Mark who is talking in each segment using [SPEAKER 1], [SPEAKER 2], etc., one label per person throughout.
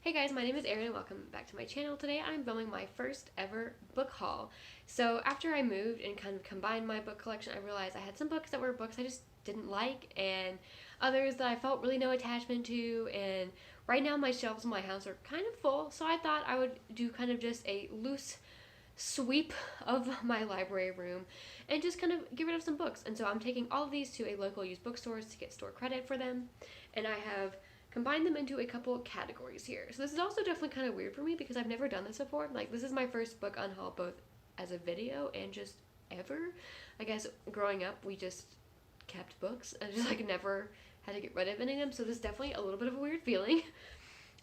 [SPEAKER 1] Hey guys, my name is Erin and welcome back to my channel. Today I'm filming my first ever book haul. So after I moved and kind of combined my book collection, I realized I had some books that were books I just didn't like and others that I felt really no attachment to, and right now my shelves in my house are kind of full, so I thought I would do kind of just a loose sweep of my library room and just kind of get rid of some books. And so I'm taking all of these to a local used bookstores to get store credit for them, and I have combine them into a couple of categories here. So this is also definitely kind of weird for me because I've never done this before. Like, this is my first book unhaul, both as a video and just ever. I guess growing up we just kept books and just like never had to get rid of any of them, so this is definitely a little bit of a weird feeling.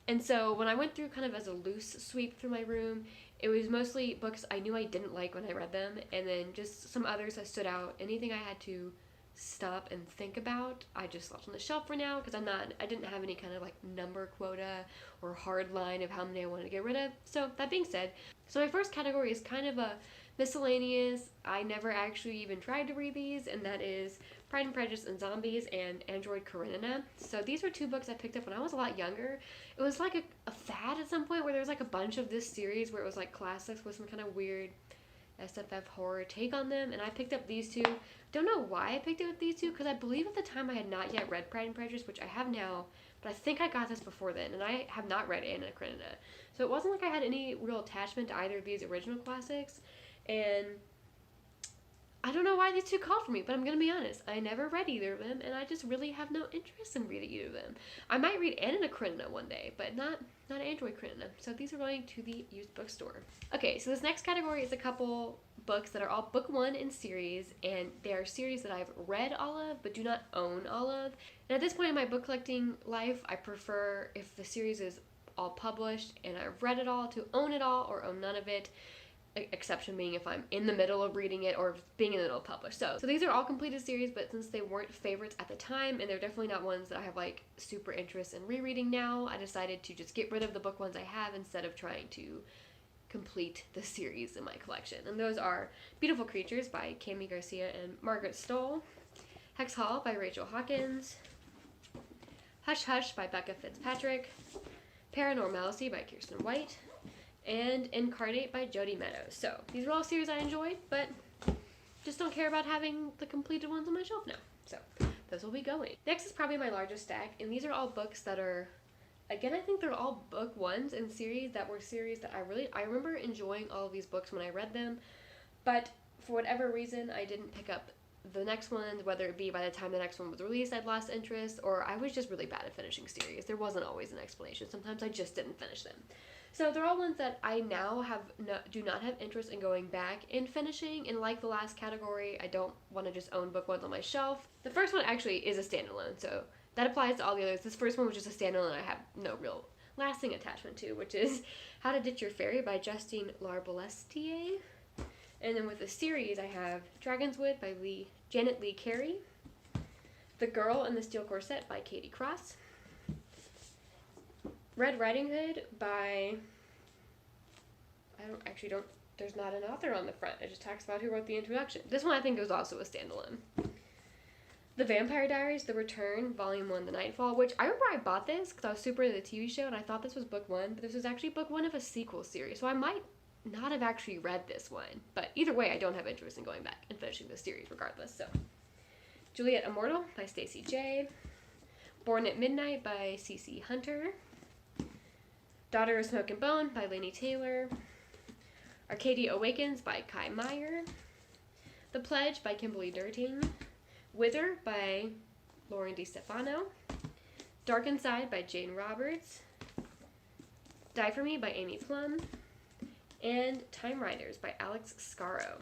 [SPEAKER 1] And so when I went through kind of as a loose sweep through my room, it was mostly books I knew I didn't like when I read them, and then just some others that stood out. Anything I had to stop and think about, I just left on the shelf for now because I didn't have any kind of like number quota or hard line of how many I wanted to get rid of. So that being said, so my first category is kind of a miscellaneous. I never actually even tried to read these, and that is Pride and Prejudice and Zombies and Android Karenina. So these were two books I picked up when I was a lot younger. It was like a fad at some point where there was like a bunch of this series where it was like classics with some kind of weird SFF horror take on them, and I picked up these two. Don't know why I picked up these two, because I believe at the time I had not yet read Pride and Prejudice, which I have now, but I think I got this before then, and I have not read Anna Karenina. So it wasn't like I had any real attachment to either of these original classics, and I don't know why these two called for me, but I'm gonna be honest, I never read either of them, and I just really have no interest in reading either of them. I might read Anna Karenina one day, but not Android Karenina. So these are going to the used bookstore. Okay, so this next category is a couple books that are all book one in series, and they are series that I've read all of but do not own all of. And at this point in my book collecting life, I prefer if the series is all published and I've read it all to own it all or own none of it. Exception being if I'm in the middle of reading it or being in the middle of published. So these are all completed series, but since they weren't favorites at the time and they're definitely not ones that I have like super interest in rereading now, I decided to just get rid of the book ones I have instead of trying to complete the series in my collection. And those are Beautiful Creatures by Cami Garcia and Margaret Stoll, Hex Hall by Rachel Hawkins, Hush Hush by Becca Fitzpatrick, Paranormality by Kirsten White, and Incarnate by Jody Meadows. So these are all series I enjoyed, but just don't care about having the completed ones on my shelf now. So those will be going. Next is probably my largest stack, and these are all books that are, again, I think they're all book ones in series that were series that I remember enjoying all of these books when I read them, but for whatever reason I didn't pick up the next ones, whether it be by the time the next one was released I'd lost interest, or I was just really bad at finishing series. There wasn't always an explanation. Sometimes I just didn't finish them. So they're all ones that I now do not have interest in going back and finishing, and like the last category, I don't want to just own book ones on my shelf. The first one actually is a standalone, so that applies to all the others. This first one was just a standalone I have no real lasting attachment to, which is How to Ditch Your Fairy by Justine Larbalestier. And then with the series, I have Dragonswood by Janet Lee Carey, The Girl in the Steel Corset by Katie Cross, Red Riding Hood by, there's not an author on the front. It just talks about who wrote the introduction. This one I think was also a standalone. The Vampire Diaries, The Return, Volume 1, The Nightfall, which I remember I bought this because I was super into the TV show and I thought this was book one, but this was actually book one of a sequel series, so I might not have actually read this one. But either way, I don't have interest in going back and finishing the series regardless. So Juliet Immortal by Stacey J, Born at Midnight by CC Hunter, Daughter of Smoke and Bone by Laini Taylor, Arcadia Awakens by Kai Meyer, The Pledge by Kimberly Durting, Wither by Lauren DiStefano, Dark Inside by Jane Roberts, Die For Me by Amy Plum, and Time Riders by Alex Scarrow.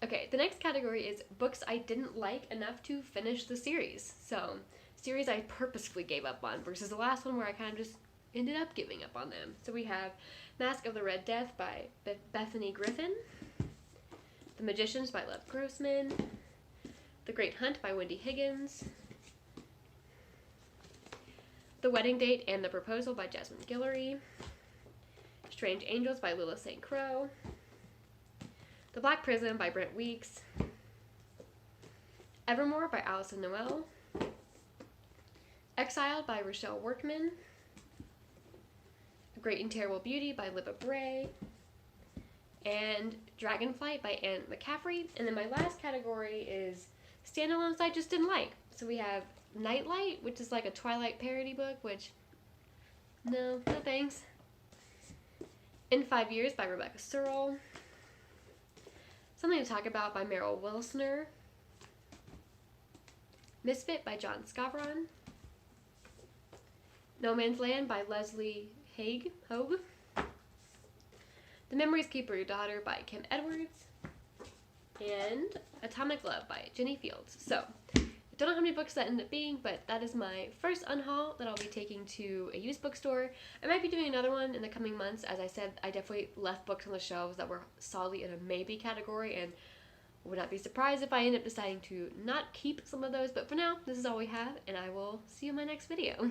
[SPEAKER 1] Okay, the next category is books I didn't like enough to finish the series. So, series I purposefully gave up on versus the last one where I kind of just ended up giving up on them. So we have Mask of the Red Death by Bethany Griffin, The Magicians by Lev Grossman, The Great Hunt by Wendy Higgins, The Wedding Date and the Proposal by Jasmine Guillory, Strange Angels by Lila St. Croix, The Black Prism by Brent Weeks, Evermore by Alison Noel, Exiled by Rochelle Workman, Great and Terrible Beauty by Libba Bray, and Dragonflight by Anne McCaffrey. And then my last category is standalones I just didn't like. So we have Nightlight, which is like a Twilight parody book, which, no thanks. In 5 Years by Rebecca Searle. Something to Talk About by Meryl Wilsner. Misfit by John Scavron. No Man's Land by Leslie Hogue. The Memories Keep Your Daughter by Kim Edwards. And Atomic Love by Jenny Fields. So, I don't know how many books that ended up being, but that is my first unhaul that I'll be taking to a used bookstore. I might be doing another one in the coming months. As I said, I definitely left books on the shelves that were solidly in a maybe category, and would not be surprised if I end up deciding to not keep some of those. But for now, this is all we have, and I will see you in my next video.